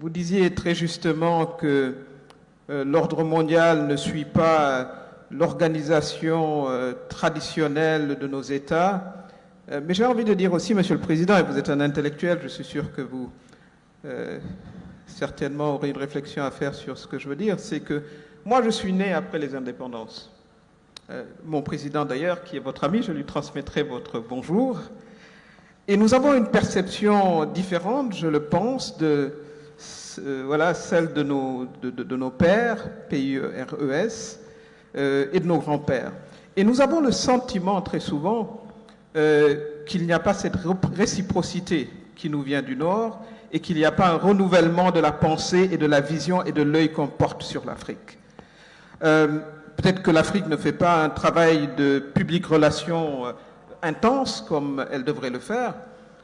Vous disiez très justement que l'ordre mondial ne suit pas l'organisation traditionnelle de nos États. Mais j'ai envie de dire aussi, Monsieur le Président, et vous êtes un intellectuel, je suis sûr que vous certainement aurez une réflexion à faire sur ce que je veux dire, c'est que moi je suis né après les indépendances. Mon président d'ailleurs, qui est votre ami, je lui transmettrai votre bonjour. Et nous avons une perception différente, je le pense, de voilà, celle de nos pères, PIERES, et de nos grands-pères. Et nous avons le sentiment très souvent qu'il n'y a pas cette réciprocité qui nous vient du Nord et qu'il n'y a pas un renouvellement de la pensée et de la vision et de l'œil qu'on porte sur l'Afrique. Peut-être que l'Afrique ne fait pas un travail de public relations intense comme elle devrait le faire,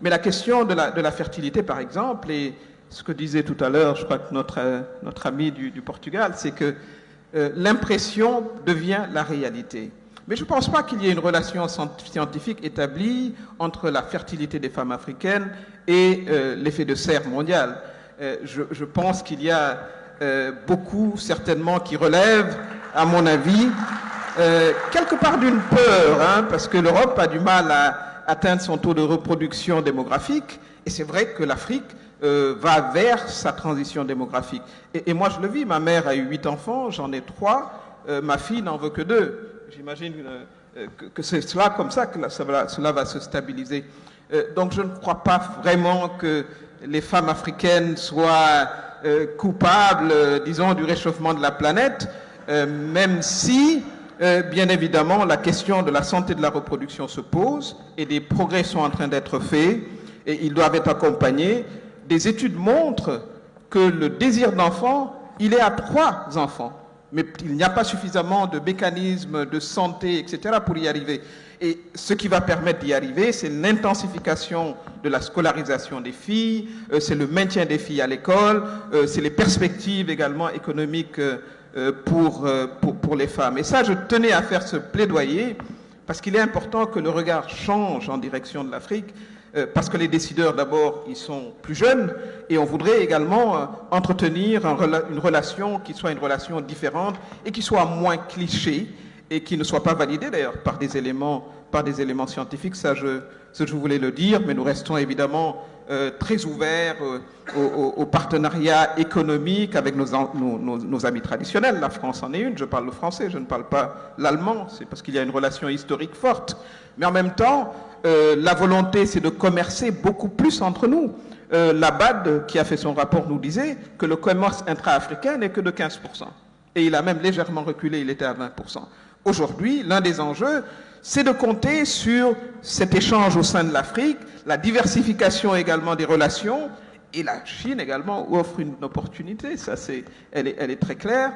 mais la question de la fertilité, par exemple, et ce que disait tout à l'heure, je crois que notre ami du Portugal, c'est que l'impression devient la réalité. Mais je ne pense pas qu'il y ait une relation scientifique établie entre la fertilité des femmes africaines et l'effet de serre mondial. Je pense qu'il y a beaucoup, certainement, qui relèvent, à mon avis, quelque part d'une peur, hein, parce que l'Europe a du mal à atteindre son taux de reproduction démographique, et c'est vrai que l'Afrique va vers sa transition démographique. Et moi, je le vis, ma mère a eu 8 enfants, j'en ai 3, ma fille n'en veut que 2. J'imagine que c'est cela, comme ça, que cela va se stabiliser. Donc je ne crois pas vraiment que les femmes africaines soient coupables, disons, du réchauffement de la planète, même si, bien évidemment, la question de la santé de la reproduction se pose et des progrès sont en train d'être faits et ils doivent être accompagnés. Des études montrent que le désir d'enfant, il est à 3 enfants. Mais il n'y a pas suffisamment de mécanismes de santé, etc., pour y arriver. Et ce qui va permettre d'y arriver, c'est l'intensification de la scolarisation des filles, c'est le maintien des filles à l'école, c'est les perspectives également économiques pour les femmes. Et ça, je tenais à faire ce plaidoyer, parce qu'il est important que le regard change en direction de l'Afrique, parce que les décideurs, d'abord, ils sont plus jeunes, et on voudrait également entretenir une relation qui soit une relation différente et qui soit moins cliché et qui ne soit pas validée d'ailleurs par des éléments scientifiques. Ça, je voulais le dire, mais nous restons évidemment très ouverts au partenariat économique avec nos amis traditionnels. La France en est une, je parle le français, je ne parle pas l'allemand, c'est parce qu'il y a une relation historique forte. Mais en même temps, la volonté, c'est de commercer beaucoup plus entre nous. La BAD, qui a fait son rapport, nous disait que le commerce intra-africain n'est que de 15%. Et il a même légèrement reculé, il était à 20%. Aujourd'hui, l'un des enjeux, c'est de compter sur cet échange au sein de l'Afrique, la diversification également des relations, et la Chine également offre une opportunité, ça elle est très claire,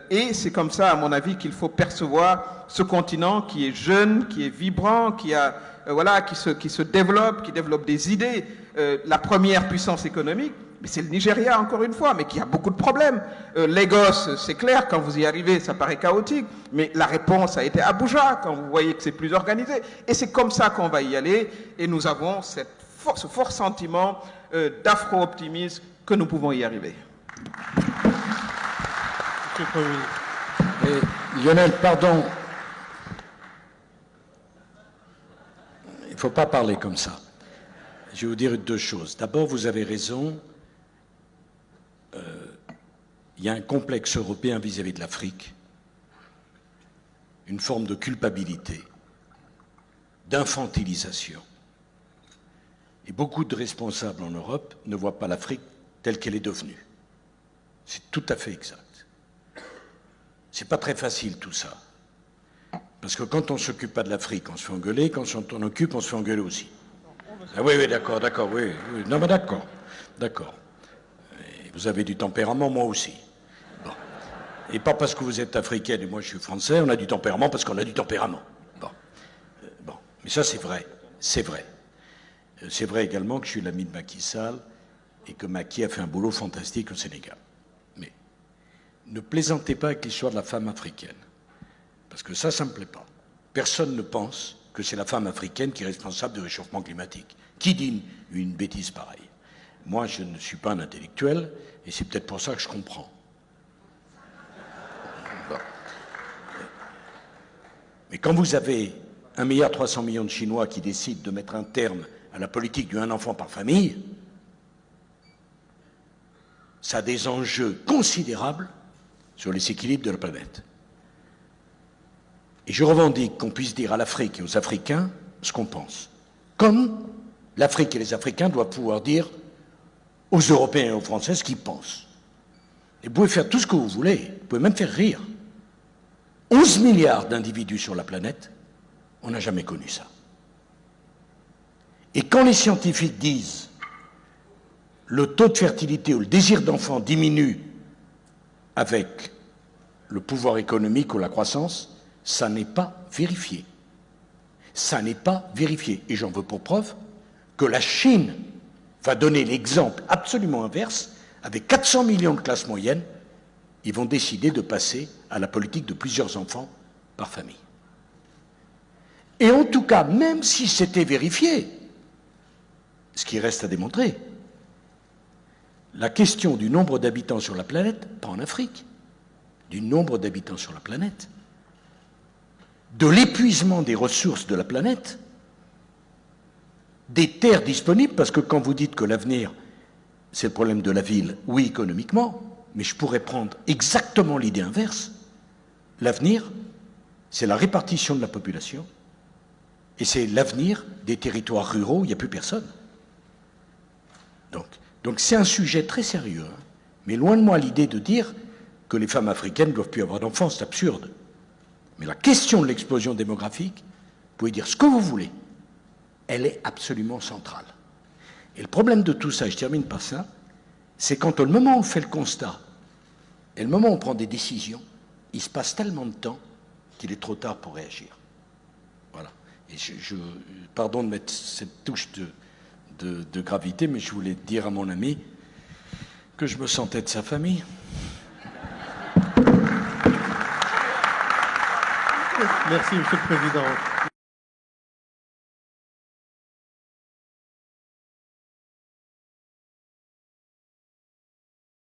et c'est comme ça, à mon avis, qu'il faut percevoir ce continent qui est jeune, qui est vibrant, qui se développe, qui développe des idées. La première puissance économique, mais c'est le Nigeria encore une fois, mais qui a beaucoup de problèmes. Lagos, c'est clair, quand vous y arrivez, ça paraît chaotique, mais la réponse a été Abuja, quand vous voyez que c'est plus organisé. Et c'est comme ça qu'on va y aller, et nous avons ce fort sentiment d'afro-optimisme que nous pouvons y arriver. Lionel, pardon. Il ne faut pas parler comme ça. Je vais vous dire 2 choses. D'abord, vous avez raison. Il y a un complexe européen vis-à-vis de l'Afrique, une forme de culpabilité, d'infantilisation. Et beaucoup de responsables en Europe ne voient pas l'Afrique telle qu'elle est devenue. C'est tout à fait exact. C'est pas très facile tout ça. Parce que quand on ne s'occupe pas de l'Afrique, on se fait engueuler. Quand on s'en occupe, on se fait engueuler aussi. Ah oui, d'accord, oui. Non, mais d'accord. Vous avez du tempérament, moi aussi. Bon. Et pas parce que vous êtes africaine et moi je suis français, on a du tempérament parce qu'on a du tempérament. Bon. Mais ça, c'est vrai. C'est vrai. C'est vrai également que je suis l'ami de Macky Sall et que Macky a fait un boulot fantastique au Sénégal. Mais ne plaisantez pas avec l'histoire de la femme africaine. Parce que ça me plaît pas. Personne ne pense que c'est la femme africaine qui est responsable du réchauffement climatique. Qui dit une bêtise pareille? Moi, je ne suis pas un intellectuel, et c'est peut-être pour ça que je comprends. Bon. Mais quand vous avez 1,3 milliard de Chinois qui décident de mettre un terme à la politique du un enfant par famille, ça a des enjeux considérables sur les équilibres de la planète. Et je revendique qu'on puisse dire à l'Afrique et aux Africains ce qu'on pense. Comme l'Afrique et les Africains doivent pouvoir dire aux Européens et aux Français ce qu'ils pensent. Et vous pouvez faire tout ce que vous voulez, vous pouvez même faire rire. 11 milliards d'individus sur la planète, on n'a jamais connu ça. Et quand les scientifiques disent le taux de fertilité ou le désir d'enfant diminue avec le pouvoir économique ou la croissance, ça n'est pas vérifié. Ça n'est pas vérifié. Et j'en veux pour preuve que la Chine va donner l'exemple absolument inverse. Avec 400 millions de classes moyennes, ils vont décider de passer à la politique de plusieurs enfants par famille. Et en tout cas, même si c'était vérifié, ce qui reste à démontrer, la question du nombre d'habitants sur la planète, pas en Afrique, du nombre d'habitants sur la planète, de l'épuisement des ressources de la planète, des terres disponibles, parce que quand vous dites que l'avenir, c'est le problème de la ville, oui, économiquement, mais je pourrais prendre exactement l'idée inverse. L'avenir, c'est la répartition de la population, et c'est l'avenir des territoires ruraux où il n'y a plus personne. Donc c'est un sujet très sérieux, hein, mais loin de moi l'idée de dire que les femmes africaines ne doivent plus avoir d'enfants, c'est absurde. Mais la question de l'explosion démographique, vous pouvez dire ce que vous voulez, elle est absolument centrale. Et le problème de tout ça, et je termine par ça, c'est quand au moment où on fait le constat et le moment où on prend des décisions, il se passe tellement de temps qu'il est trop tard pour réagir. Voilà. Et pardon de mettre cette touche de gravité, mais je voulais dire à mon ami que je me sentais de sa famille. Merci, Monsieur le Président.